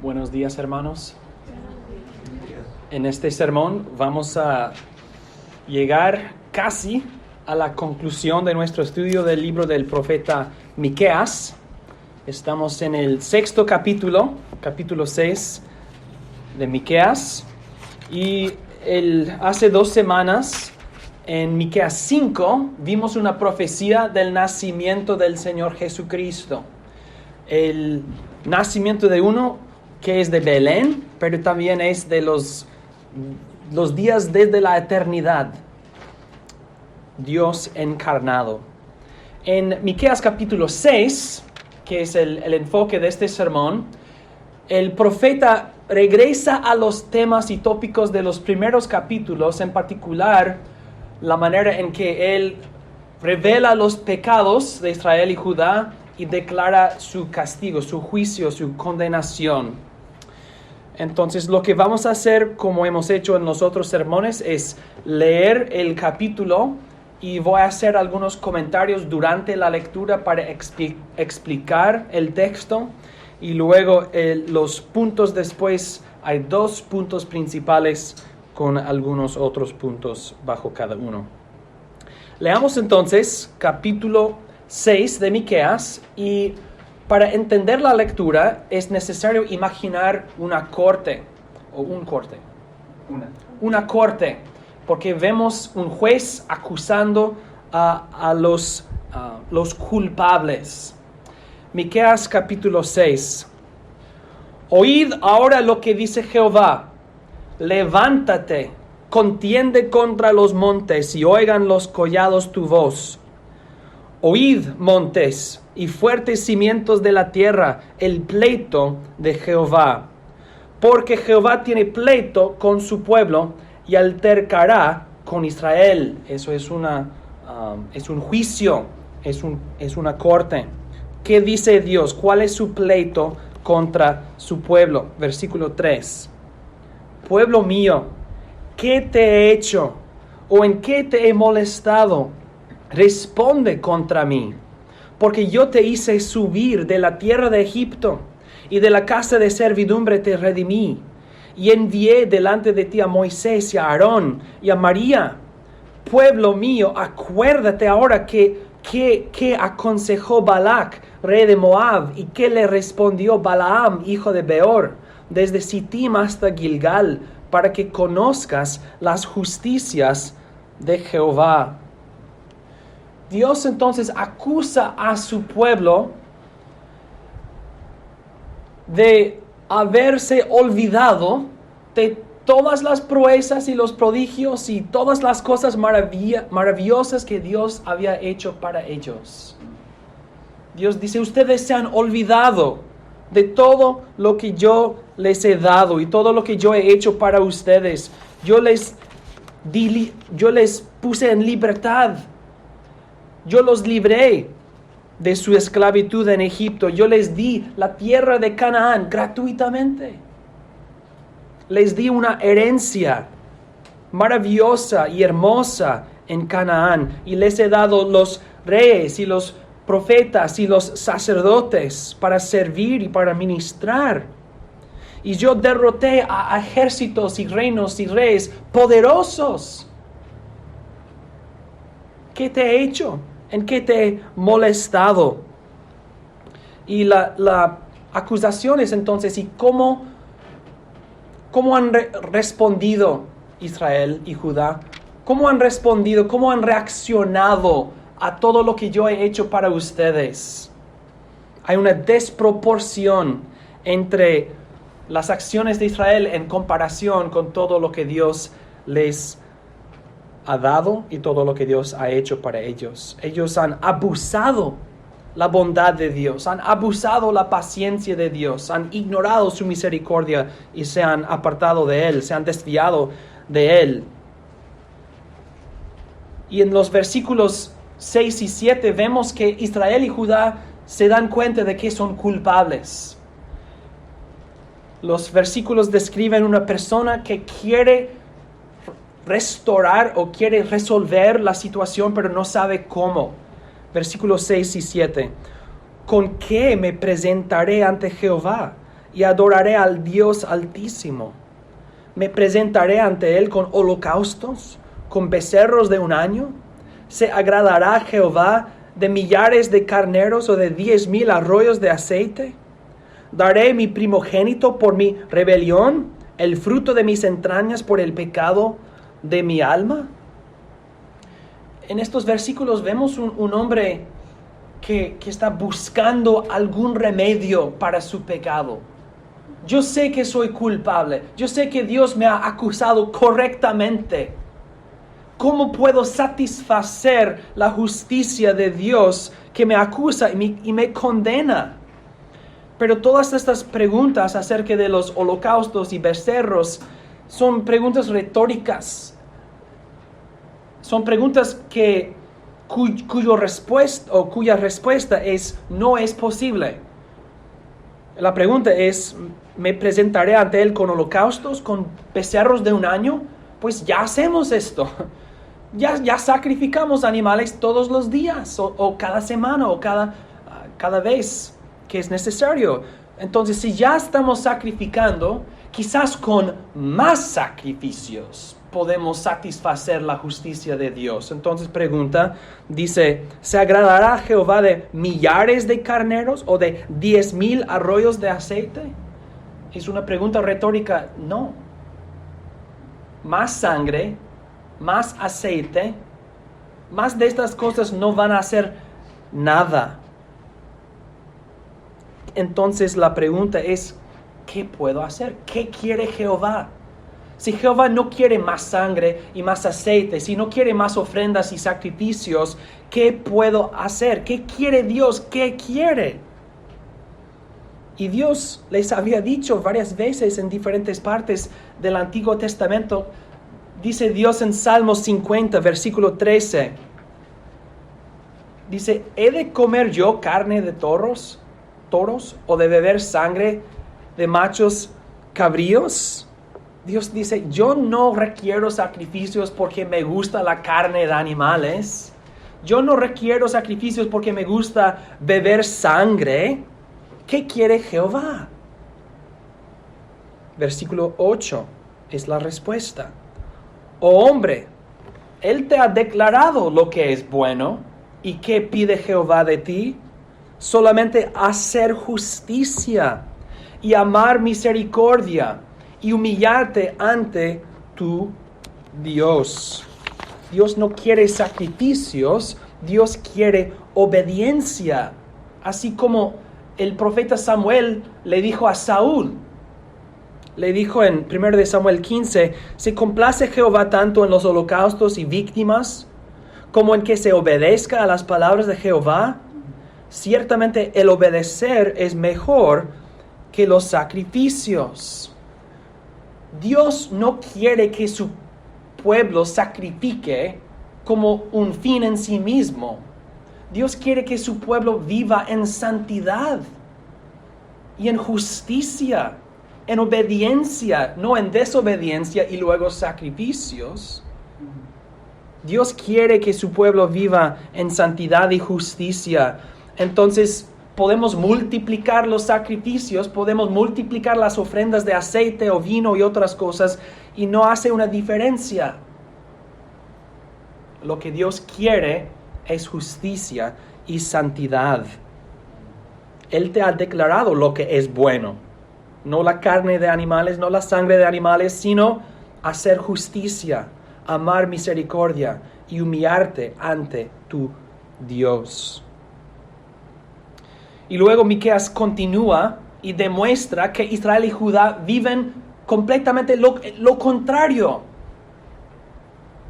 Buenos días, hermanos. En este sermón vamos a llegar casi a la conclusión de nuestro estudio del libro del profeta Miqueas. Estamos en el sexto capítulo 6 de Miqueas. Y hace 2 semanas, en Miqueas 5, vimos una profecía del nacimiento del Señor Jesucristo. El nacimiento de uno que es de Belén, pero también es de los días desde la eternidad. Dios encarnado. En Miqueas capítulo 6, que es el enfoque de este sermón, el profeta regresa a los temas y tópicos de los primeros capítulos, en particular la manera en que él revela los pecados de Israel y Judá y declara su castigo, su juicio, su condenación. Entonces, lo que vamos a hacer, como hemos hecho en los otros sermones, es leer el capítulo y voy a hacer algunos comentarios durante la lectura para explicar el texto. Y luego los puntos después, hay 2 puntos principales con algunos otros puntos bajo cada uno. Leamos entonces capítulo 6 de Miqueas, y para entender la lectura es necesario imaginar una corte, o un corte. Una corte, porque vemos un juez acusando a los culpables. Miqueas capítulo 6. Oíd ahora lo que dice Jehová. Levántate, contiende contra los montes, y oigan los collados tu voz. Oíd, montes, y fuertes cimientos de la tierra, el pleito de Jehová. Porque Jehová tiene pleito con su pueblo, y altercará con Israel. Eso es un juicio, es una corte. ¿Qué dice Dios? ¿Cuál es su pleito contra su pueblo? Versículo 3. Pueblo mío, ¿qué te he hecho? ¿O en qué te he molestado? Responde contra mí, porque yo te hice subir de la tierra de Egipto, y de la casa de servidumbre te redimí, y envié delante de ti a Moisés y a Aarón y a María. Pueblo mío, acuérdate ahora que aconsejó Balac, rey de Moab, y que le respondió Balaam, hijo de Beor, desde Sittim hasta Gilgal, para que conozcas las justicias de Jehová. Dios entonces acusa a su pueblo de haberse olvidado de todas las proezas y los prodigios y todas las cosas maravillosas que Dios había hecho para ellos. Dios dice, ustedes se han olvidado de todo lo que yo les he dado y todo lo que yo he hecho para ustedes. Yo les puse en libertad. Yo los libré de su esclavitud en Egipto. Yo les di la tierra de Canaán gratuitamente. Les di una herencia maravillosa y hermosa en Canaán. Y les he dado los reyes y los profetas y los sacerdotes para servir y para ministrar. Y yo derroté a ejércitos y reinos y reyes poderosos. ¿Qué te he hecho? ¿En qué te he molestado? Y la acusación es entonces, ¿y cómo han respondido Israel y Judá? ¿Cómo han respondido? ¿Cómo han reaccionado a todo lo que yo he hecho para ustedes? Hay una desproporción entre las acciones de Israel en comparación con todo lo que Dios les ha dado y todo lo que Dios ha hecho para ellos. Ellos han abusado la bondad de Dios, han abusado la paciencia de Dios, han ignorado su misericordia y se han apartado de Él, se han desviado de Él. Y en los versículos 6 y 7 vemos que Israel y Judá se dan cuenta de que son culpables. Los versículos describen una persona que quiere restaurar o quiere resolver la situación, pero no sabe cómo. Versículos 6 y 7. ¿Con qué me presentaré ante Jehová? y adoraré al Dios Altísimo. Me presentaré ante Él con holocaustos, con becerros de un año. ¿Se agradará Jehová de millares de carneros o de 10,000 arroyos de aceite? ¿Daré mi primogénito por mi rebelión, el fruto de mis entrañas por el pecado de mi alma? En estos versículos vemos un hombre que está buscando algún remedio para su pecado. Yo sé que soy culpable. Yo sé que Dios me ha acusado correctamente. ¿Cómo puedo satisfacer la justicia de Dios que me acusa y me condena? Pero todas estas preguntas acerca de los holocaustos y becerros son preguntas retóricas. Son preguntas cuya respuesta es no es posible. La pregunta es, ¿me presentaré ante Él con holocaustos, con becerros de un año? Pues ya hacemos esto. Ya sacrificamos animales todos los días, o cada semana, o cada vez que es necesario. Entonces, si ya estamos sacrificando, quizás con más sacrificios podemos satisfacer la justicia de Dios. Entonces dice, ¿se agradará Jehová de millares de carneros o de 10,000 arroyos de aceite? Es una pregunta retórica. No. Más sangre, más aceite, más de estas cosas no van a hacer nada. Entonces la pregunta es, ¿qué puedo hacer? ¿Qué quiere Jehová? Si Jehová no quiere más sangre y más aceite, si no quiere más ofrendas y sacrificios, ¿qué puedo hacer? ¿Qué quiere Dios? ¿Qué quiere? Y Dios les había dicho varias veces en diferentes partes del Antiguo Testamento. Dice Dios en Salmos 50, versículo 13. Dice, ¿he de comer yo carne de toros o de beber sangre de machos cabríos? Dios dice, yo no requiero sacrificios porque me gusta la carne de animales. Yo no requiero sacrificios porque me gusta beber sangre. ¿Qué quiere Jehová? Versículo 8 es la respuesta. Oh hombre, Él te ha declarado lo que es bueno. ¿Y qué pide Jehová de ti? Solamente hacer justicia y amar misericordia y humillarte ante tu Dios. Dios no quiere sacrificios, Dios quiere obediencia. Así como el profeta Samuel le dijo a Saúl, le dijo en 1 Samuel 15, ¿se complace Jehová tanto en los holocaustos y víctimas como en que se obedezca a las palabras de Jehová? Ciertamente el obedecer es mejor que los sacrificios. Dios no quiere que su pueblo sacrifique como un fin en sí mismo. Dios quiere que su pueblo viva en santidad y en justicia, en obediencia, no en desobediencia y luego sacrificios. Dios quiere que su pueblo viva en santidad y justicia. Entonces, podemos multiplicar los sacrificios, podemos multiplicar las ofrendas de aceite o vino y otras cosas, y no hace una diferencia. Lo que Dios quiere es justicia y santidad. Él te ha declarado lo que es bueno. No la carne de animales, no la sangre de animales, sino hacer justicia, amar misericordia y humillarte ante tu Dios. Y luego Miqueas continúa y demuestra que Israel y Judá viven completamente lo contrario.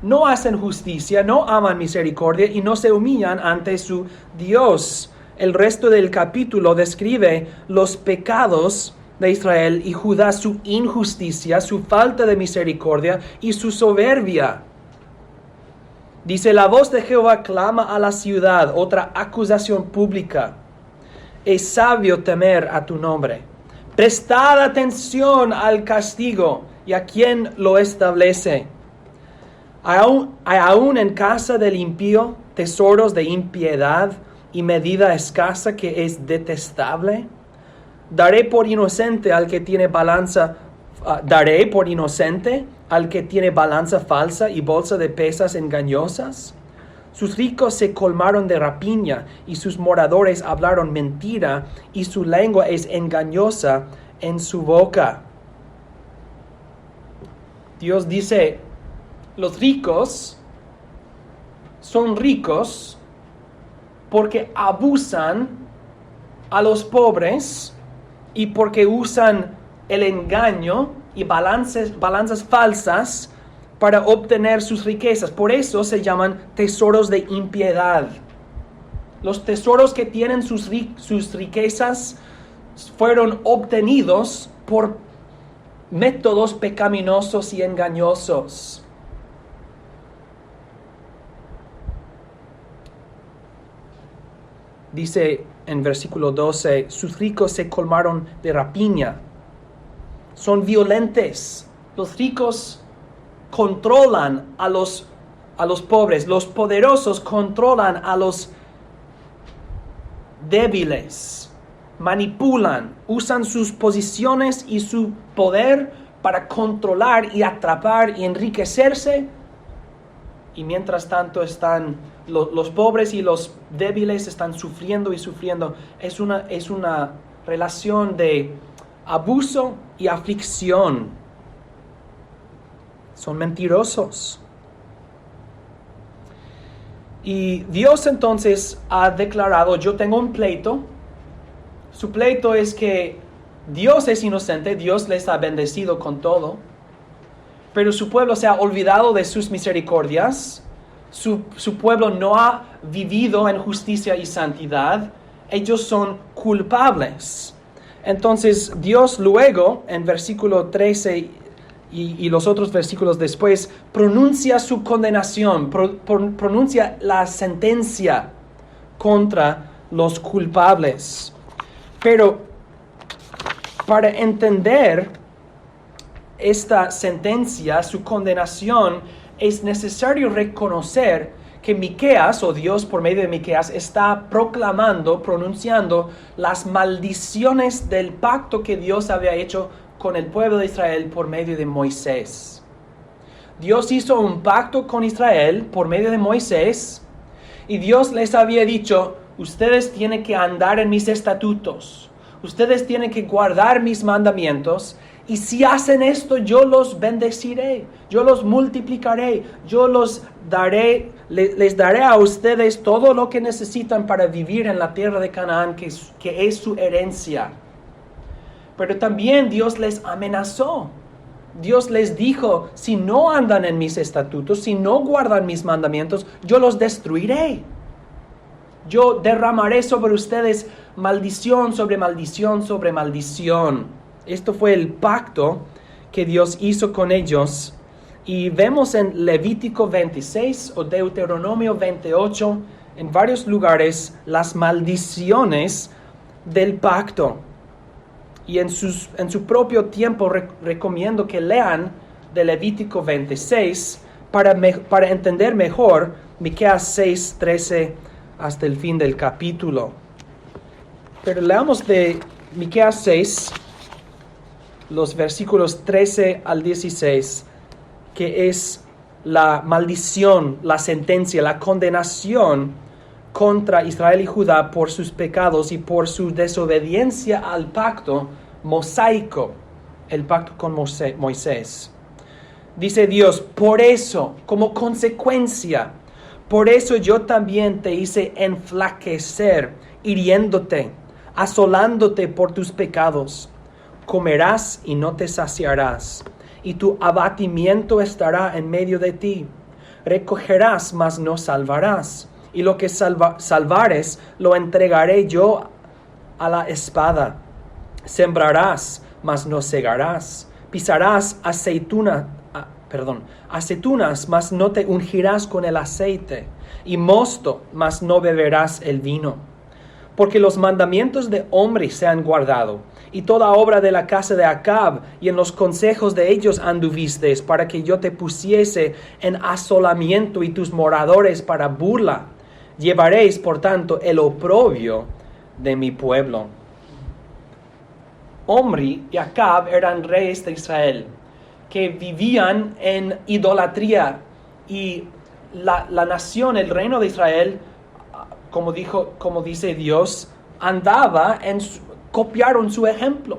No hacen justicia, no aman misericordia y no se humillan ante su Dios. El resto del capítulo describe los pecados de Israel y Judá, su injusticia, su falta de misericordia y su soberbia. Dice, la voz de Jehová clama a la ciudad, otra acusación pública. Es sabio temer a tu nombre. Prestad atención al castigo y a quien lo establece. ¿Hay aún en casa del impío tesoros de impiedad y medida escasa que es detestable? Daré por inocente al que tiene balanza falsa y bolsa de pesas engañosas. Sus ricos se colmaron de rapiña y sus moradores hablaron mentira y su lengua es engañosa en su boca. Dios dice, los ricos son ricos porque abusan a los pobres y porque usan el engaño y balanzas falsas para obtener sus riquezas. Por eso se llaman tesoros de impiedad. Los tesoros que tienen sus riquezas fueron obtenidos por métodos pecaminosos y engañosos. Dice en versículo 12, sus ricos se colmaron de rapiña. Son violentos. Los ricos controlan a los pobres. Los poderosos controlan a los débiles. Manipulan, usan sus posiciones y su poder para controlar y atrapar y enriquecerse. Y mientras tanto están los pobres y los débiles están sufriendo y sufriendo. Es una relación de abuso y aflicción. Son mentirosos. Y Dios entonces ha declarado, yo tengo un pleito. Su pleito es que Dios es inocente, Dios les ha bendecido con todo, pero su pueblo se ha olvidado de sus misericordias. Su pueblo no ha vivido en justicia y santidad. Ellos son culpables. Entonces Dios luego, en versículo 13 y los otros versículos después, pronuncia su condenación, pronuncia la sentencia contra los culpables. Pero para entender esta sentencia, su condenación, es necesario reconocer que Miqueas, o Dios por medio de Miqueas, está proclamando, pronunciando las maldiciones del pacto que Dios había hecho con el pueblo de Israel por medio de Moisés. Dios hizo un pacto con Israel por medio de Moisés y Dios les había dicho, ustedes tienen que andar en mis estatutos, ustedes tienen que guardar mis mandamientos. Y si hacen esto, yo los bendeciré, yo los multiplicaré, yo les daré a ustedes todo lo que necesitan para vivir en la tierra de Canaán, que es su herencia. Pero también Dios les amenazó. Dios les dijo, si no andan en mis estatutos, si no guardan mis mandamientos, yo los destruiré. Yo derramaré sobre ustedes maldición sobre maldición sobre maldición. Esto fue el pacto que Dios hizo con ellos. Y vemos en Levítico 26 o Deuteronomio 28, en varios lugares, las maldiciones del pacto. Y en su propio tiempo recomiendo que lean de Levítico 26 para entender mejor Miqueas 6, 13 hasta el fin del capítulo. Pero leamos de Miqueas 6, los versículos 13 al 16, que es la maldición, la sentencia, la condenación contra Israel y Judá por sus pecados y por su desobediencia al pacto mosaico, el pacto con Moisés. Dice Dios, por eso, como consecuencia, por eso yo también te hice enflaquecer, hiriéndote, asolándote por tus pecados. Comerás y no te saciarás, y tu abatimiento estará en medio de ti. Recogerás, mas no salvarás, y lo que salvares lo entregaré yo a la espada. Sembrarás, mas no segarás. Pisarás aceitunas, mas no te ungirás con el aceite, y mosto, mas no beberás el vino. Porque los mandamientos de Omri se han guardado, y toda obra de la casa de Acab, y en los consejos de ellos anduviste, para que yo te pusiese en asolamiento y tus moradores para burla. Llevaréis, por tanto, el oprobio de mi pueblo. Omri y Acab eran reyes de Israel, que vivían en idolatría, y la nación, el reino de Israel, como dice Dios, copiaron su ejemplo.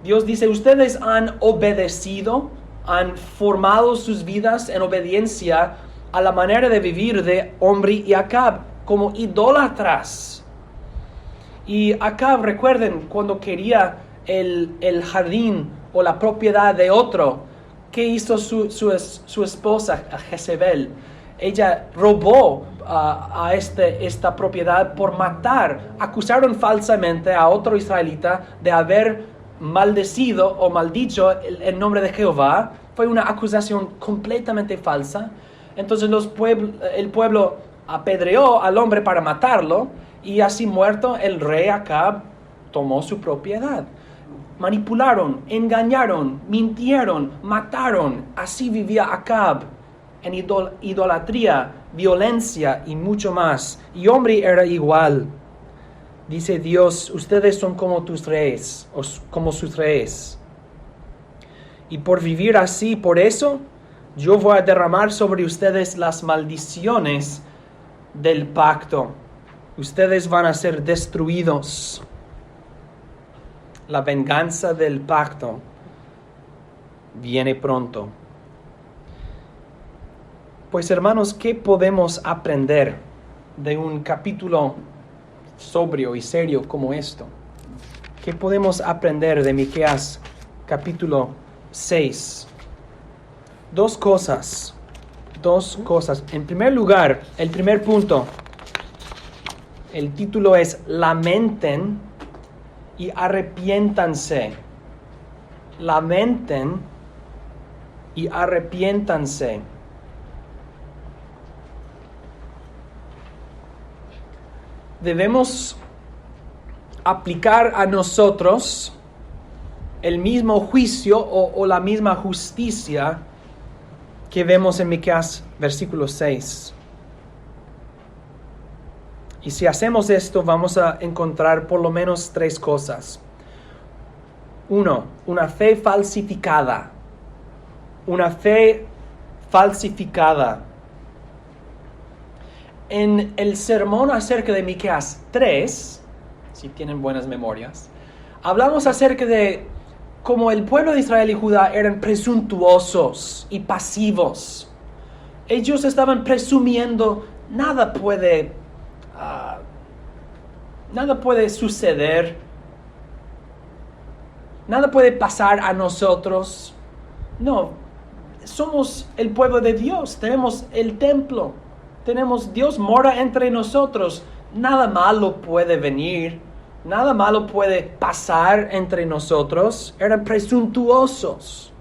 Dios dice, ustedes han obedecido, han formado sus vidas en obediencia a la manera de vivir de Omri y Acab, como idólatras. Y Acab, recuerden, cuando quería el jardín o la propiedad de otro, ¿qué hizo su esposa, Jezebel? Ella robó esta propiedad por matar. Acusaron falsamente a otro israelita de haber maldecido o maldicho el nombre de Jehová. Fue una acusación completamente falsa. Entonces el pueblo apedreó al hombre para matarlo, y así muerto el rey Acab tomó su propiedad. Manipularon, engañaron, mintieron, mataron. Así vivía Acab, en idolatría, violencia y mucho más. Y Omri era igual. Dice Dios, ustedes son como tus reyes, o como sus reyes. Y por vivir así, por eso, yo voy a derramar sobre ustedes las maldiciones del pacto. Ustedes van a ser destruidos. La venganza del pacto viene pronto. Pues hermanos, ¿qué podemos aprender de un capítulo sobrio y serio como esto? ¿Qué podemos aprender de Miqueas capítulo 6? Dos cosas. En primer lugar, el primer punto, el título es Lamenten y arrepiéntanse. Lamenten y arrepiéntanse. Debemos aplicar a nosotros el mismo juicio o la misma justicia que vemos en Miqueas versículo 6. Y si hacemos esto, vamos a encontrar por lo menos tres cosas. 1. Una fe falsificada. Una fe falsificada. En el sermón acerca de Miqueas 3, si tienen buenas memorias, hablamos acerca de cómo el pueblo de Israel y Judá eran presuntuosos y pasivos. Ellos estaban presumiendo, nada puede suceder, nada puede pasar a nosotros. No, somos el pueblo de Dios, tenemos el templo, Dios mora entre nosotros, nada malo puede venir, nada malo puede pasar entre nosotros. Eran presuntuosos.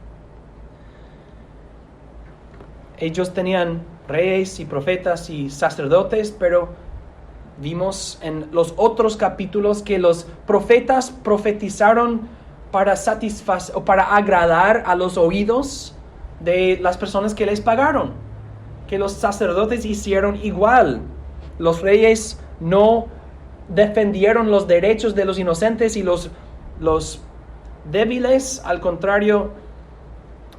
Ellos tenían reyes y profetas y sacerdotes, pero vimos en los otros capítulos que los profetas profetizaron para satisfacer o para agradar a los oídos de las personas que les pagaron. Que los sacerdotes hicieron igual. Los reyes no defendieron los derechos de los inocentes y los débiles, al contrario,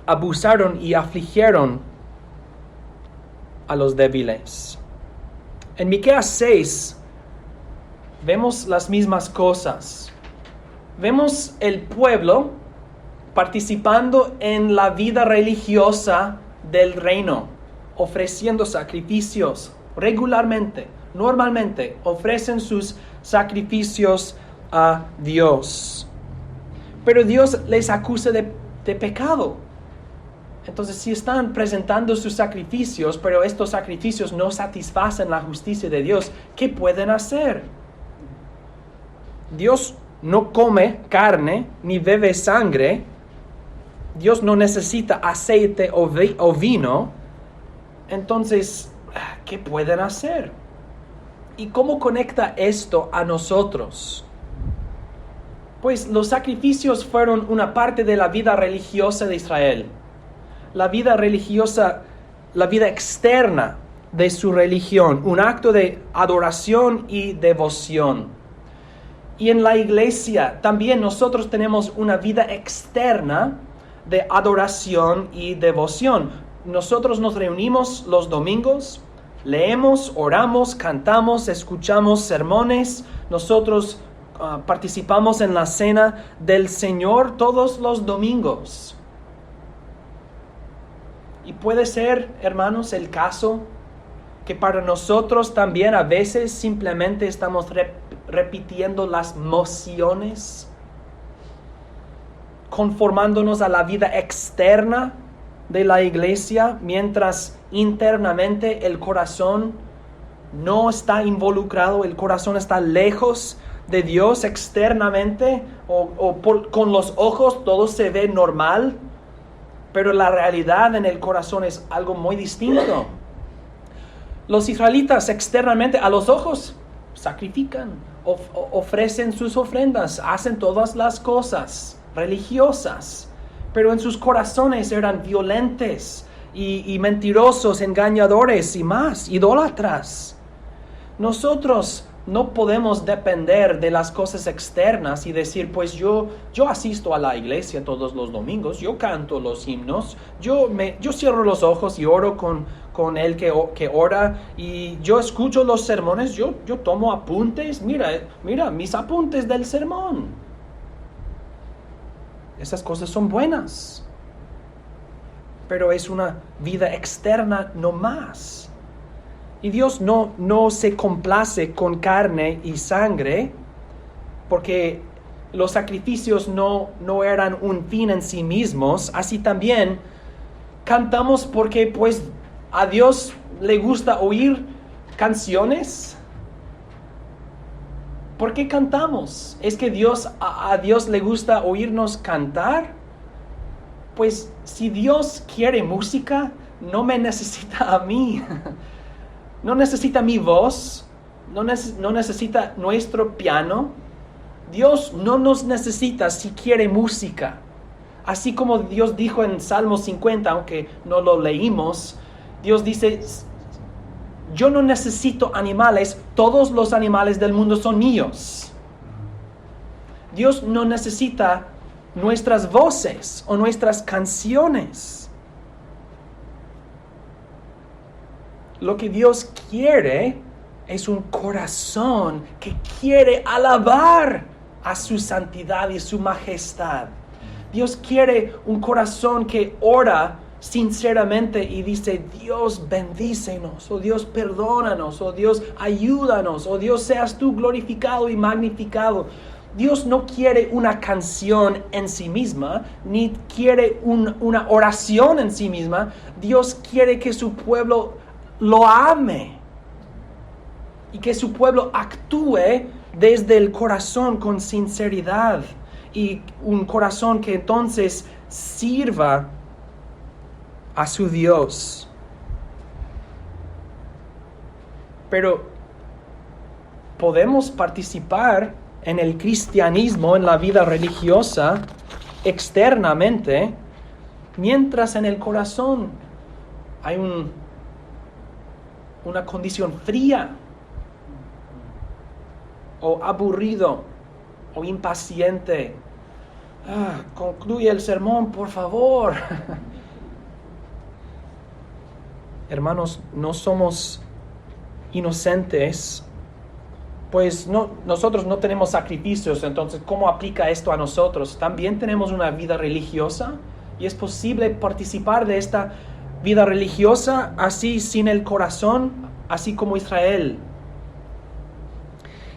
abusaron y afligieron a los débiles. En Miqueas 6 vemos las mismas cosas. Vemos el pueblo participando en la vida religiosa del reino, ofreciendo sacrificios regularmente, normalmente, ofrecen sus sacrificios a Dios. Pero Dios les acusa de pecado. Entonces, si están presentando sus sacrificios, pero estos sacrificios no satisfacen la justicia de Dios, ¿qué pueden hacer? Dios no come carne ni bebe sangre. Dios no necesita aceite o vino. Entonces, ¿qué pueden hacer? ¿Y cómo conecta esto a nosotros? Pues los sacrificios fueron una parte de la vida religiosa de Israel. La vida religiosa, la vida externa de su religión, un acto de adoración y devoción. Y en la iglesia también nosotros tenemos una vida externa de adoración y devoción. Nosotros nos reunimos los domingos, leemos, oramos, cantamos, escuchamos sermones. Nosotros participamos en la cena del Señor todos los domingos. Y puede ser, hermanos, el caso que para nosotros también a veces simplemente estamos repitiendo las mociones, conformándonos a la vida externa de la iglesia, mientras internamente el corazón no está involucrado, el corazón está lejos de Dios externamente, con los ojos todo se ve normal, pero la realidad en el corazón es algo muy distinto. Los israelitas externamente a los ojos sacrifican, ofrecen sus ofrendas, hacen todas las cosas religiosas, pero en sus corazones eran violentos y mentirosos, engañadores y más, idólatras. Nosotros no podemos depender de las cosas externas y decir, pues yo asisto a la iglesia todos los domingos, yo canto los himnos, yo cierro los ojos y oro con el que ora, y yo escucho los sermones, yo tomo apuntes, mira mis apuntes del sermón. Esas cosas son buenas, pero es una vida externa no más. Y Dios no se complace con carne y sangre, porque los sacrificios no eran un fin en sí mismos. Así también cantamos porque pues a Dios le gusta oír canciones. ¿Por qué cantamos? ¿Es que a Dios le gusta oírnos cantar? Pues si Dios quiere música, no me necesita a mí. No necesita mi voz, no necesita nuestro piano. Dios no nos necesita si quiere música. Así como Dios dijo en Salmo 50, aunque no lo leímos, Dios dice, yo no necesito animales, todos los animales del mundo son míos. Dios no necesita nuestras voces o nuestras canciones. Lo que Dios quiere es un corazón que quiere alabar a su santidad y su majestad. Dios quiere un corazón que ora sinceramente y dice, Dios bendícenos, o Dios perdónanos, o Dios ayúdanos, o Dios seas tú glorificado y magnificado. Dios no quiere una canción en sí misma, ni quiere una oración en sí misma. Dios quiere que su pueblo lo ame y que su pueblo actúe desde el corazón con sinceridad, y un corazón que entonces sirva a su Dios. Pero podemos participar en el cristianismo, en la vida religiosa, externamente, mientras en el corazón hay una condición fría, o aburrido, o impaciente. Concluye el sermón, por favor. Hermanos, no somos inocentes, pues nosotros no tenemos sacrificios. Entonces, ¿cómo aplica esto a nosotros? También tenemos una vida religiosa, y es posible participar de esta vida religiosa así sin el corazón, así como Israel.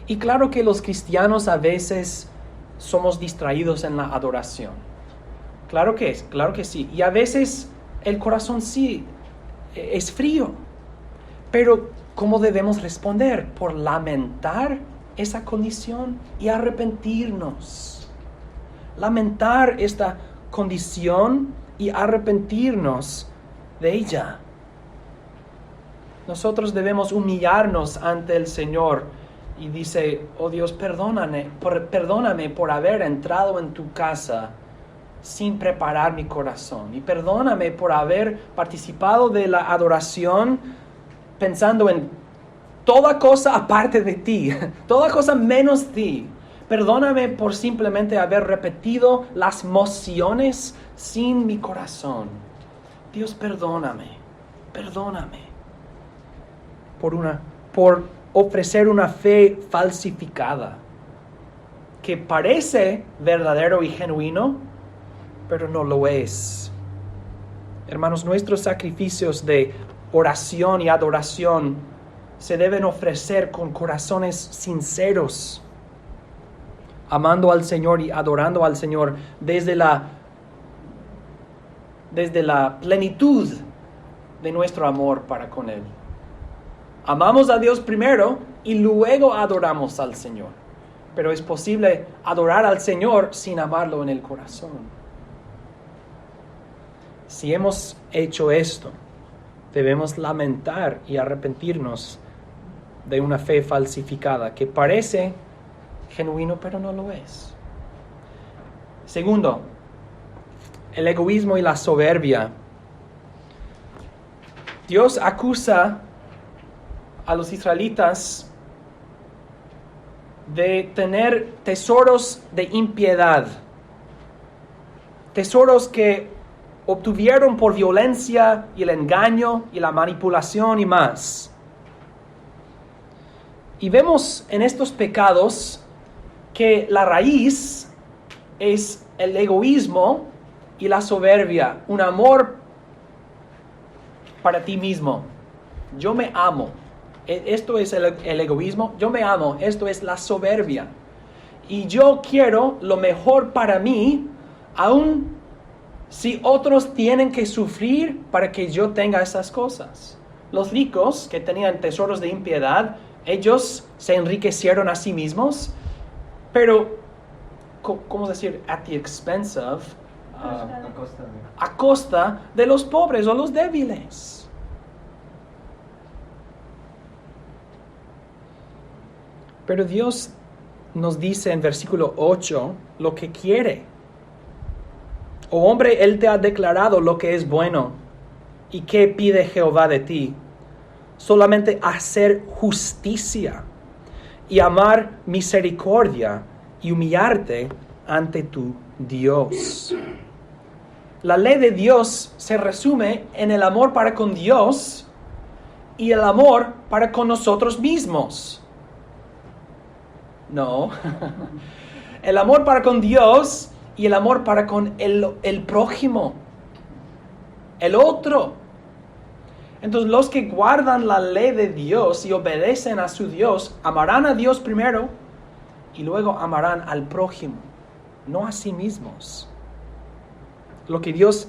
Y claro que los cristianos a veces somos distraídos en la adoración. Claro que sí. Y a veces el corazón sí es frío. Pero ¿cómo debemos responder? Por lamentar esa condición y arrepentirnos. Lamentar esta condición y arrepentirnos de ella. Nosotros debemos humillarnos ante el Señor y dice, oh Dios, perdóname por haber entrado en tu casa sin preparar mi corazón, y perdóname por haber participado de la adoración pensando en toda cosa aparte de ti, toda cosa menos ti. Perdóname por simplemente haber repetido las mociones sin mi corazón. Dios, perdóname por ofrecer una fe falsificada que parece verdadero y genuino, pero no lo es. Hermanos, nuestros sacrificios de oración y adoración se deben ofrecer con corazones sinceros, amando al Señor y adorando al Señor desde la plenitud de nuestro amor para con Él. Amamos a Dios primero y luego adoramos al Señor. Pero es posible adorar al Señor sin amarlo en el corazón. Si hemos hecho esto, debemos lamentar y arrepentirnos de una fe falsificada que parece genuino, pero no lo es. Segundo, el egoísmo y la soberbia. Dios acusa a los israelitas de tener tesoros de impiedad, tesoros que obtuvieron por violencia y el engaño y la manipulación y más. Y vemos en estos pecados que la raíz es el egoísmo y la soberbia, un amor para ti mismo. Yo me amo. Esto es el egoísmo. Yo me amo. Esto es la soberbia. Y yo quiero lo mejor para mí, aun si otros tienen que sufrir para que yo tenga esas cosas. Los ricos que tenían tesoros de impiedad, ellos se enriquecieron a sí mismos, pero, ¿cómo decir? At the expense of, a costa de los pobres o los débiles. Pero Dios nos dice en versículo 8 lo que quiere. Oh hombre, Él te ha declarado lo que es bueno. ¿Y qué pide Jehová de ti? Solamente hacer justicia y amar misericordia y humillarte ante tu Dios. La ley de Dios se resume en el amor para con Dios y el amor para con nosotros mismos. No. El amor para con Dios y el amor para con el prójimo, el otro. Entonces los que guardan la ley de Dios y obedecen a su Dios, amarán a Dios primero y luego amarán al prójimo, no a sí mismos. Lo que Dios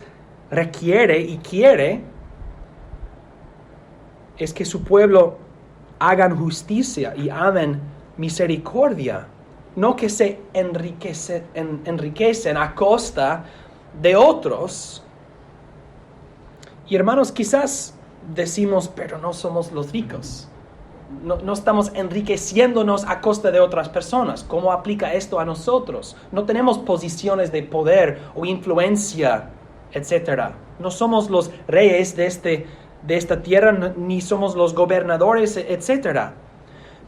requiere y quiere es que su pueblo hagan justicia y amen misericordia, no que se enriquecen a costa de otros. Y hermanos, quizás decimos, pero no somos los ricos. No estamos enriqueciéndonos a costa de otras personas. ¿Cómo aplica esto a nosotros? No tenemos posiciones de poder o influencia, etc. No somos los reyes de esta tierra, ni somos los gobernadores, etc.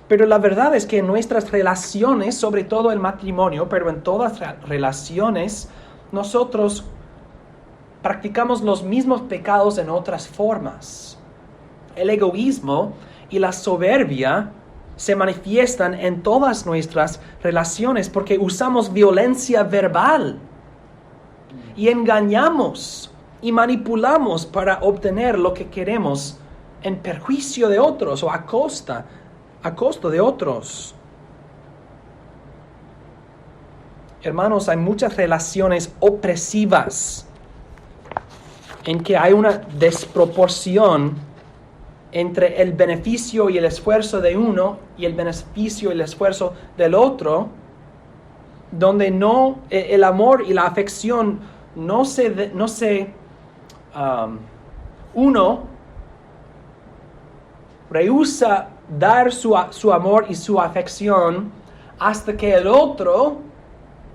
Pero la verdad es que en nuestras relaciones, sobre todo el matrimonio, pero en todas las relaciones, nosotros practicamos los mismos pecados en otras formas. El egoísmo y la soberbia se manifiestan en todas nuestras relaciones porque usamos violencia verbal y engañamos y manipulamos para obtener lo que queremos en perjuicio de otros o a costa de otros. Hermanos, hay muchas relaciones opresivas en que hay una desproporción entre el beneficio y el esfuerzo de uno y el beneficio y el esfuerzo del otro, donde el amor y la afección uno rehúsa dar su amor y su afección hasta que el otro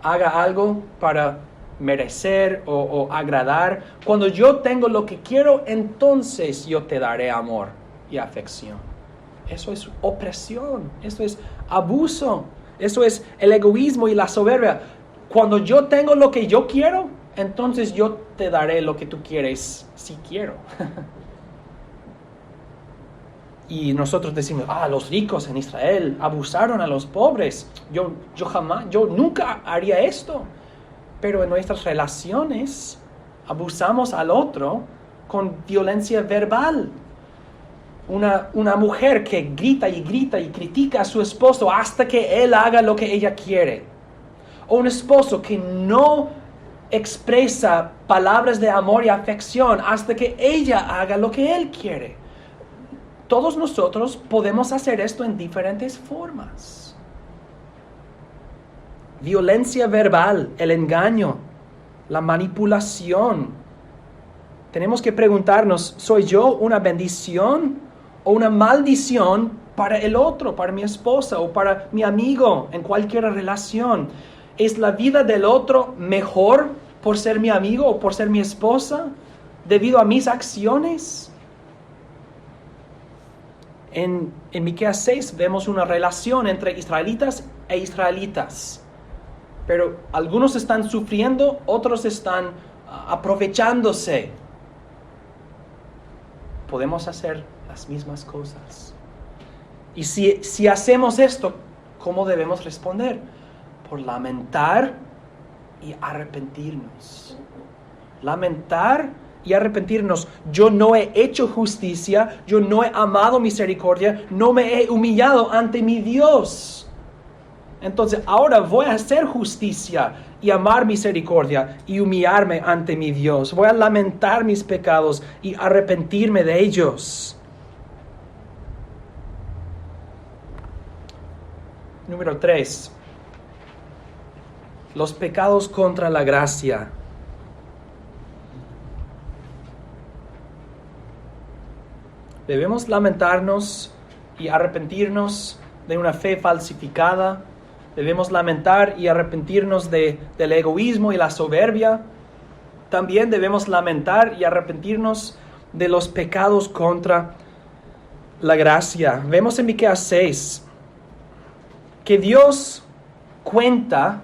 haga algo para merecer o agradar. Cuando yo tengo lo que quiero, entonces yo te daré amor y afección. Eso es opresión, eso es abuso. Eso es el egoísmo y la soberbia. Cuando yo tengo lo que yo quiero, entonces yo te daré lo que tú quieres, si quiero. Y nosotros decimos, los ricos en Israel abusaron a los pobres. Yo nunca haría esto. Pero en nuestras relaciones abusamos al otro con violencia verbal. Una mujer que grita y grita y critica a su esposo hasta que él haga lo que ella quiere. O un esposo que no expresa palabras de amor y afección hasta que ella haga lo que él quiere. Todos nosotros podemos hacer esto en diferentes formas. Violencia verbal, el engaño, la manipulación. Tenemos que preguntarnos, ¿soy yo una bendición o una maldición para el otro, para mi esposa o para mi amigo en cualquier relación? ¿Es la vida del otro mejor por ser mi amigo o por ser mi esposa debido a mis acciones? En Miqueas 6 vemos una relación entre israelitas e israelitas. Pero algunos están sufriendo, otros están aprovechándose. Podemos hacer las mismas cosas. Y si hacemos esto, ¿cómo debemos responder? Por lamentar y arrepentirnos. Lamentar y arrepentirnos. Yo no he hecho justicia, yo no he amado misericordia, no me he humillado ante mi Dios. Entonces ahora voy a hacer justicia y amar misericordia y humillarme ante mi Dios. Voy a lamentar mis pecados y arrepentirme de ellos. Número 3. Los pecados contra la gracia. Debemos lamentarnos y arrepentirnos de una fe falsificada. Debemos lamentar y arrepentirnos del egoísmo y la soberbia. También debemos lamentar y arrepentirnos de los pecados contra la gracia. Vemos en Miqueas 6 que Dios cuenta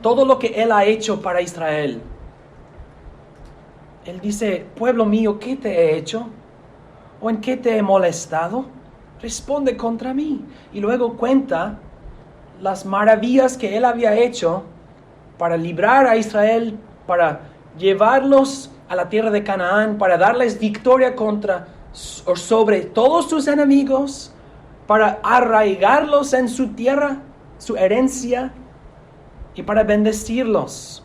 todo lo que Él ha hecho para Israel. Él dice, pueblo mío, ¿qué te he hecho? ¿O en qué te he molestado? Responde contra mí. Y luego cuenta las maravillas que Él había hecho para librar a Israel, para llevarlos a la tierra de Canaán, para darles victoria sobre todos sus enemigos, para arraigarlos en su tierra, su herencia, y para bendecirlos.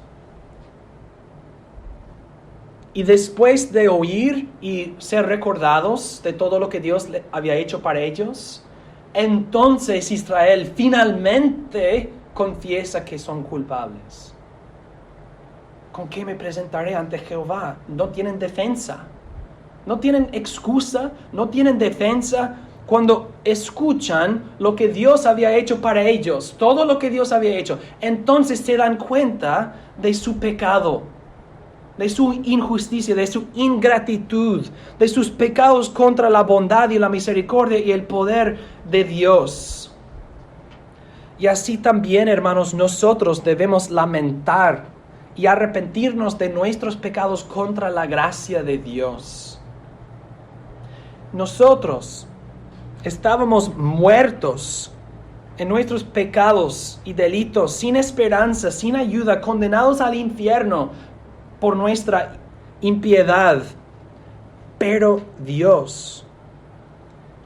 Y después de oír y ser recordados de todo lo que Dios había hecho para ellos, entonces Israel finalmente confiesa que son culpables. ¿Con qué me presentaré ante Jehová? No tienen defensa, no tienen excusa, no tienen defensa. Cuando escuchan lo que Dios había hecho para ellos, todo lo que Dios había hecho, entonces se dan cuenta de su pecado, de su injusticia, de su ingratitud, de sus pecados contra la bondad y la misericordia y el poder de Dios. Y así también, hermanos, nosotros debemos lamentar y arrepentirnos de nuestros pecados contra la gracia de Dios. Nosotros estábamos muertos en nuestros pecados y delitos, sin esperanza, sin ayuda, condenados al infierno por nuestra impiedad. Pero Dios,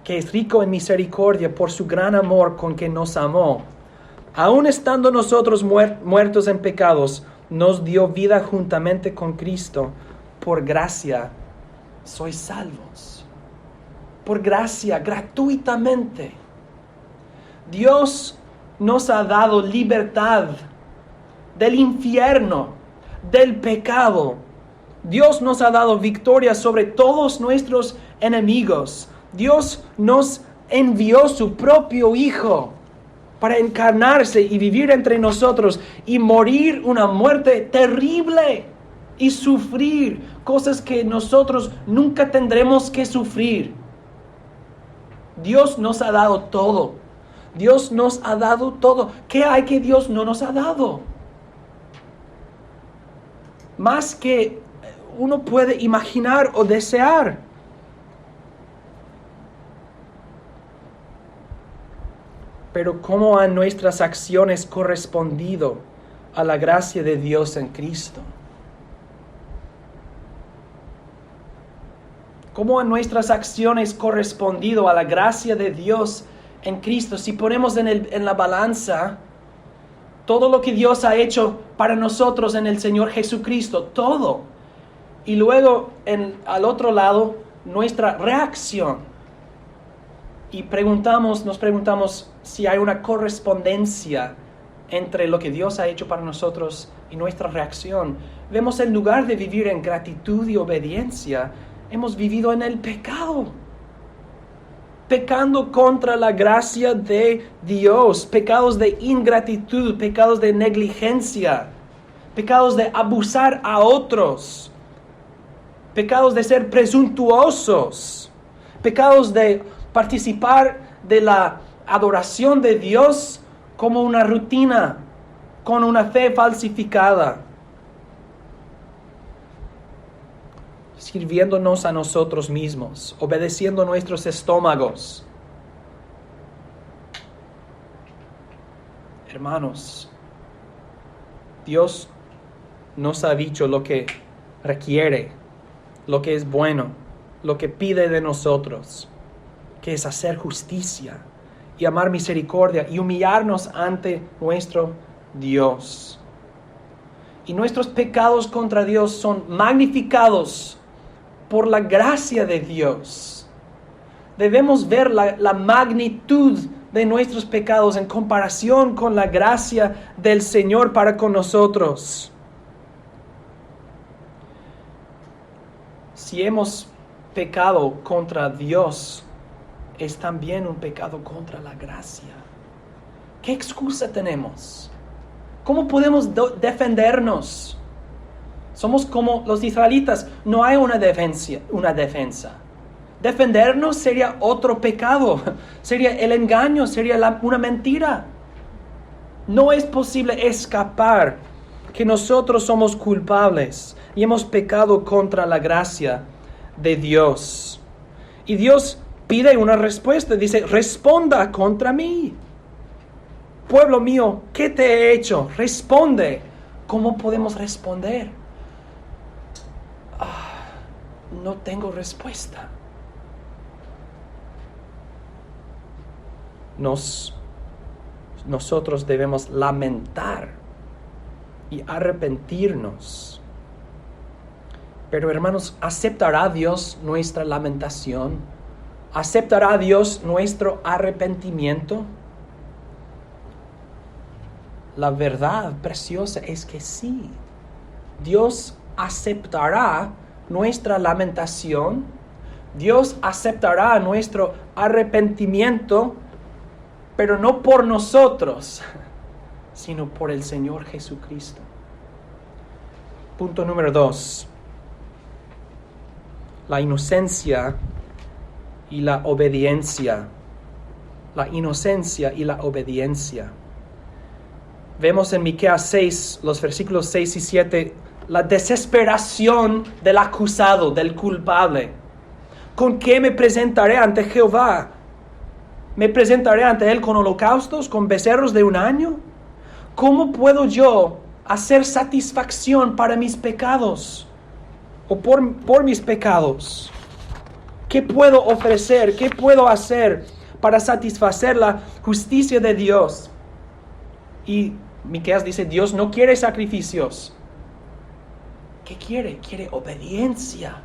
que es rico en misericordia por su gran amor con que nos amó, aun estando nosotros muertos en pecados, nos dio vida juntamente con Cristo. Por gracia sois salvos. Por gracia, gratuitamente. Dios nos ha dado libertad del infierno, del pecado. Dios nos ha dado victoria sobre todos nuestros enemigos. Dios nos envió su propio Hijo para encarnarse y vivir entre nosotros y morir una muerte terrible y sufrir cosas que nosotros nunca tendremos que sufrir. Dios nos ha dado todo. Dios nos ha dado todo. ¿Qué hay que Dios no nos ha dado? Más que uno puede imaginar o desear. Pero ¿cómo han nuestras acciones correspondido a la gracia de Dios en Cristo? ¿Cómo han nuestras acciones correspondido a la gracia de Dios en Cristo? Si ponemos en la balanza todo lo que Dios ha hecho para nosotros en el Señor Jesucristo, todo. Y luego al otro lado, nuestra reacción. Y nos preguntamos si hay una correspondencia entre lo que Dios ha hecho para nosotros y nuestra reacción. Vemos en lugar de vivir en gratitud y obediencia, hemos vivido en el pecado. Pecando contra la gracia de Dios, pecados de ingratitud, pecados de negligencia, pecados de abusar a otros, pecados de ser presuntuosos, pecados de participar de la adoración de Dios como una rutina, con una fe falsificada, sirviéndonos a nosotros mismos, obedeciendo nuestros estómagos. Hermanos, Dios nos ha dicho lo que requiere, lo que es bueno, lo que pide de nosotros, que es hacer justicia y amar misericordia y humillarnos ante nuestro Dios. Y nuestros pecados contra Dios son magnificados por la gracia de Dios. Debemos ver la magnitud de nuestros pecados en comparación con la gracia del Señor para con nosotros. Si hemos pecado contra Dios, es también un pecado contra la gracia. ¿Qué excusa tenemos? ¿Cómo podemos defendernos? Somos como los israelitas, no hay una defensa. Defendernos sería otro pecado, sería el engaño, sería una mentira. No es posible escapar que nosotros somos culpables y hemos pecado contra la gracia de Dios. Y Dios pide una respuesta, dice, responda contra mí. Pueblo mío, ¿qué te he hecho? Responde. ¿Cómo podemos responder? No tengo respuesta. Nosotros debemos lamentar y arrepentirnos. Pero hermanos, ¿aceptará Dios nuestra lamentación? ¿Aceptará Dios nuestro arrepentimiento? La verdad preciosa es que sí. Dios aceptará nuestra lamentación. Dios aceptará nuestro arrepentimiento, pero no por nosotros, sino por el Señor Jesucristo. Punto número 2. La inocencia y la obediencia. La inocencia y la obediencia. Vemos en Miqueas 6, los versículos 6 y 7, la desesperación del acusado, del culpable. ¿Con qué me presentaré ante Jehová? ¿Me presentaré ante Él con holocaustos, con becerros de un año? ¿Cómo puedo yo hacer satisfacción para mis pecados? ¿O por mis pecados? ¿Qué puedo ofrecer? ¿Qué puedo hacer para satisfacer la justicia de Dios? Y Miqueas dice, Dios no quiere sacrificios. ¿Qué quiere? Quiere obediencia.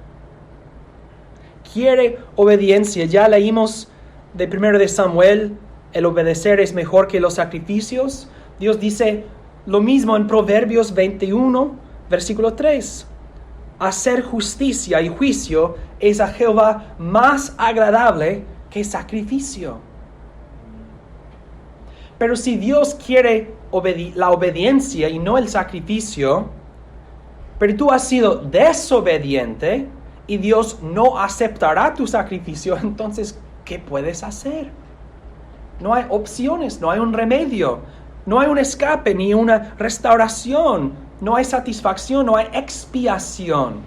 Quiere obediencia. Ya leímos de 1 de Samuel, el obedecer es mejor que los sacrificios. Dios dice lo mismo en Proverbios 21, versículo 3. Hacer justicia y juicio es a Jehová más agradable que sacrificio. Pero si Dios quiere la obediencia y no el sacrificio, pero tú has sido desobediente y Dios no aceptará tu sacrificio, entonces, ¿qué puedes hacer? No hay opciones, no hay un remedio, no hay un escape ni una restauración, no hay satisfacción, no hay expiación.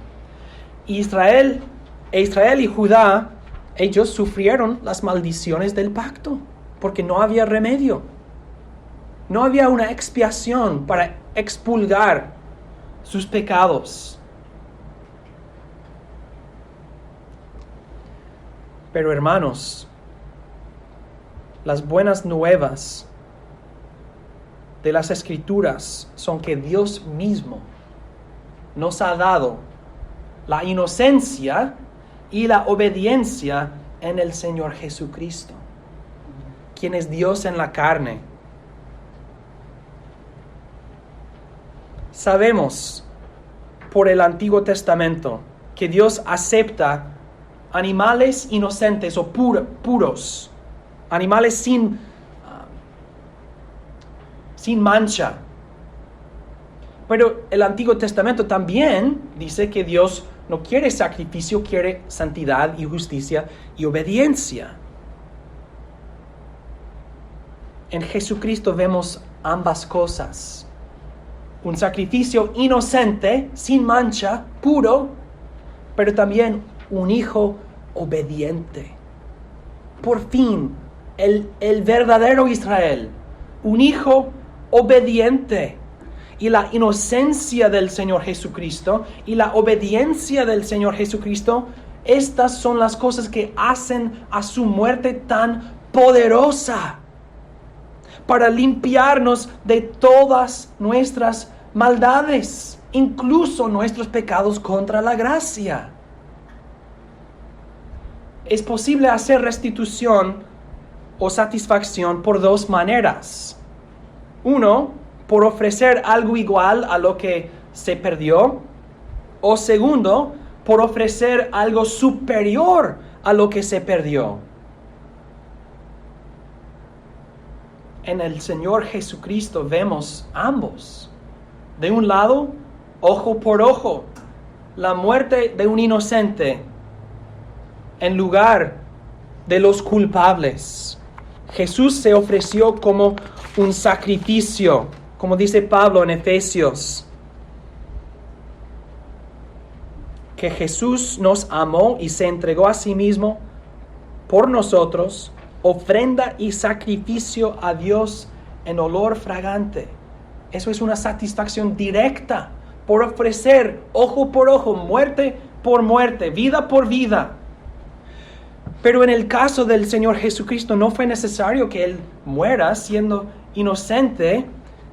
Israel y Judá, ellos sufrieron las maldiciones del pacto porque no había remedio. No había una expiación para expulgar sus pecados. Pero hermanos, las buenas nuevas de las Escrituras son que Dios mismo nos ha dado la inocencia y la obediencia en el Señor Jesucristo, quien es Dios en la carne. Sabemos por el Antiguo Testamento que Dios acepta animales inocentes o puros, animales sin mancha. Pero el Antiguo Testamento también dice que Dios no quiere sacrificio, quiere santidad y justicia y obediencia. En Jesucristo vemos ambas cosas. Un sacrificio inocente, sin mancha, puro, pero también un hijo obediente. Por fin, el verdadero Israel, un hijo obediente. Y la inocencia del Señor Jesucristo y la obediencia del Señor Jesucristo, estas son las cosas que hacen a su muerte tan poderosa para limpiarnos de todas nuestras maldades, incluso nuestros pecados contra la gracia. Es posible hacer restitución o satisfacción por dos maneras. Uno, por ofrecer algo igual a lo que se perdió. O segundo, por ofrecer algo superior a lo que se perdió. En el Señor Jesucristo vemos ambos. De un lado, ojo por ojo, la muerte de un inocente en lugar de los culpables. Jesús se ofreció como un sacrificio, como dice Pablo en Efesios, que Jesús nos amó y se entregó a sí mismo por nosotros, ofrenda y sacrificio a Dios en olor fragante. Eso es una satisfacción directa por ofrecer ojo por ojo, muerte por muerte, vida por vida. Pero en el caso del Señor Jesucristo no fue necesario que Él muera siendo inocente.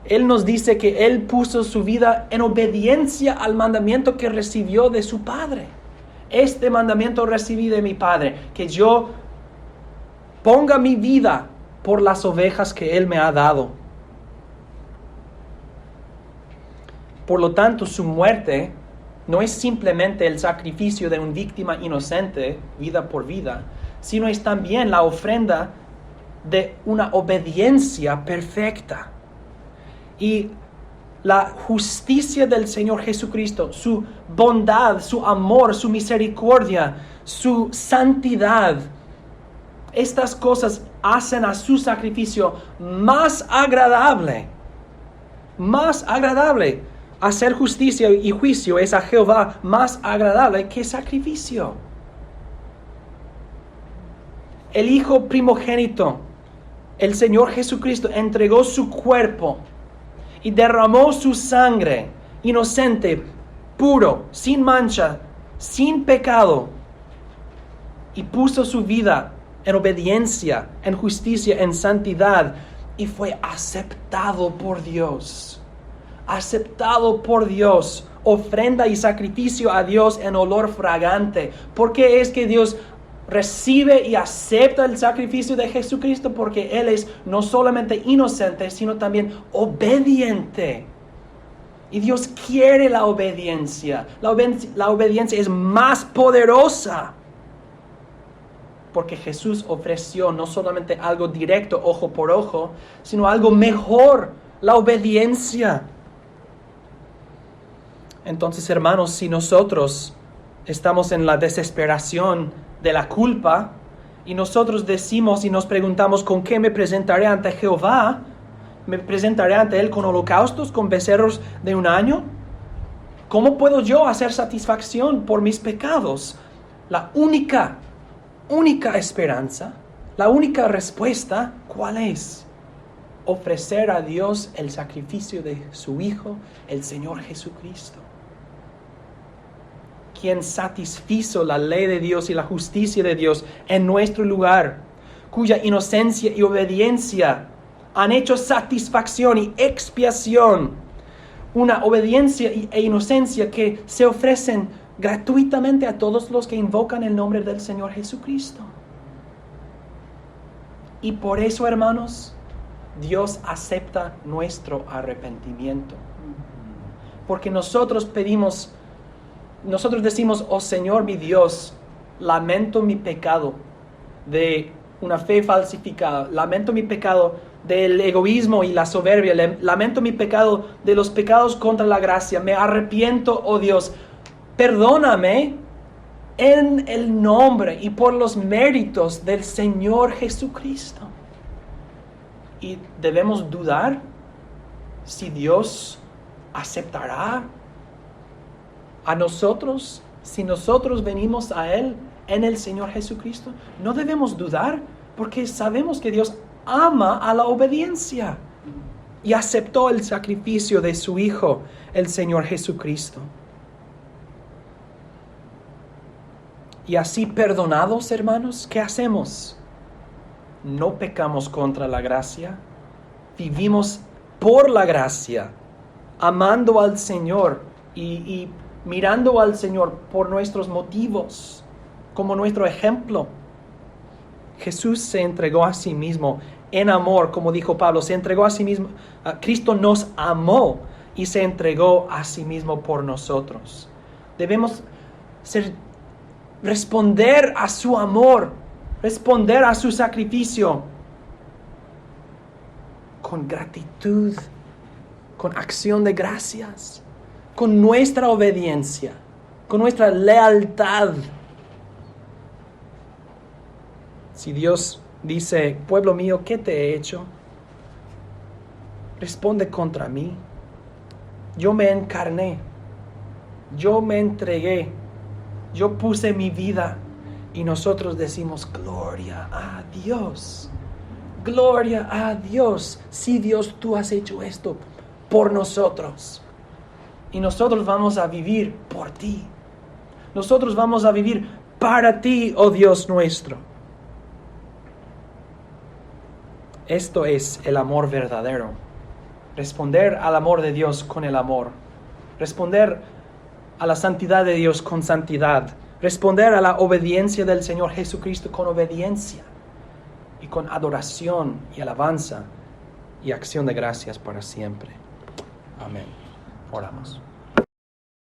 Él nos dice que Él puso su vida en obediencia al mandamiento que recibió de su Padre. Este mandamiento recibí de mi Padre, que yo ponga mi vida por las ovejas que Él me ha dado. Por lo tanto, su muerte no es simplemente el sacrificio de una víctima inocente, vida por vida, sino es también la ofrenda de una obediencia perfecta. Y la justicia del Señor Jesucristo, su bondad, su amor, su misericordia, su santidad, estas cosas hacen a su sacrificio más agradable. Más agradable. Hacer justicia y juicio es a Jehová más agradable que sacrificio. El Hijo primogénito, el Señor Jesucristo, entregó su cuerpo y derramó su sangre, inocente, puro, sin mancha, sin pecado, y puso su vida en obediencia, en justicia, en santidad, y fue aceptado por Dios. Aceptado por Dios, ofrenda y sacrificio a Dios en olor fragante. ¿Por qué es que Dios recibe y acepta el sacrificio de Jesucristo? Porque Él es no solamente inocente, sino también obediente. Y Dios quiere la obediencia. La obediencia es más poderosa. Porque Jesús ofreció no solamente algo directo, ojo por ojo, sino algo mejor, la obediencia. Entonces, hermanos, si nosotros estamos en la desesperación de la culpa, Y nosotros decimos y nos preguntamos, ¿con qué me presentaré ante Jehová? ¿Me presentaré ante Él con holocaustos, con becerros de un año? ¿Cómo puedo yo hacer satisfacción por mis pecados? La única esperanza, la única respuesta, ¿cuál es? Ofrecer a Dios el sacrificio de su Hijo, el Señor Jesucristo, quien satisfizo la ley de Dios y la justicia de Dios en nuestro lugar, cuya inocencia y obediencia han hecho satisfacción y expiación, una obediencia e inocencia que se ofrecen gratuitamente a todos los que invocan el nombre del Señor Jesucristo. Y por eso, hermanos, Dios acepta nuestro arrepentimiento. Porque nosotros decimos, oh Señor mi Dios, lamento mi pecado de una fe falsificada, lamento mi pecado del egoísmo y la soberbia, lamento mi pecado de los pecados contra la gracia, me arrepiento, oh Dios, perdóname en el nombre y por los méritos del Señor Jesucristo. Y debemos dudar si Dios aceptará a nosotros, si nosotros venimos a Él en el Señor Jesucristo. No debemos dudar porque sabemos que Dios ama a la obediencia y aceptó el sacrificio de su Hijo, el Señor Jesucristo. Y así perdonados, hermanos, ¿qué hacemos? No pecamos contra la gracia, vivimos por la gracia, amando al Señor y mirando al Señor por nuestros motivos, como nuestro ejemplo. Jesús se entregó a sí mismo en amor, como dijo Pablo, se entregó a sí mismo. Cristo nos amó y se entregó a sí mismo por nosotros. Debemos responder a su amor, responder a su sacrificio con gratitud, con acción de gracias, con nuestra obediencia, con nuestra lealtad. Si Dios dice, pueblo mío, ¿qué te he hecho? Responde contra mí. Yo me encarné, yo me entregué, yo puse mi vida. Y nosotros decimos, gloria a Dios, gloria a Dios. Sí, Dios, tú has hecho esto por nosotros. Y nosotros vamos a vivir por ti. Nosotros vamos a vivir para ti, oh Dios nuestro. Esto es el amor verdadero. Responder al amor de Dios con el amor. Responder a la santidad de Dios con santidad. Responder a la obediencia del Señor Jesucristo con obediencia. Y con adoración y alabanza y acción de gracias para siempre. Amén. Oramos.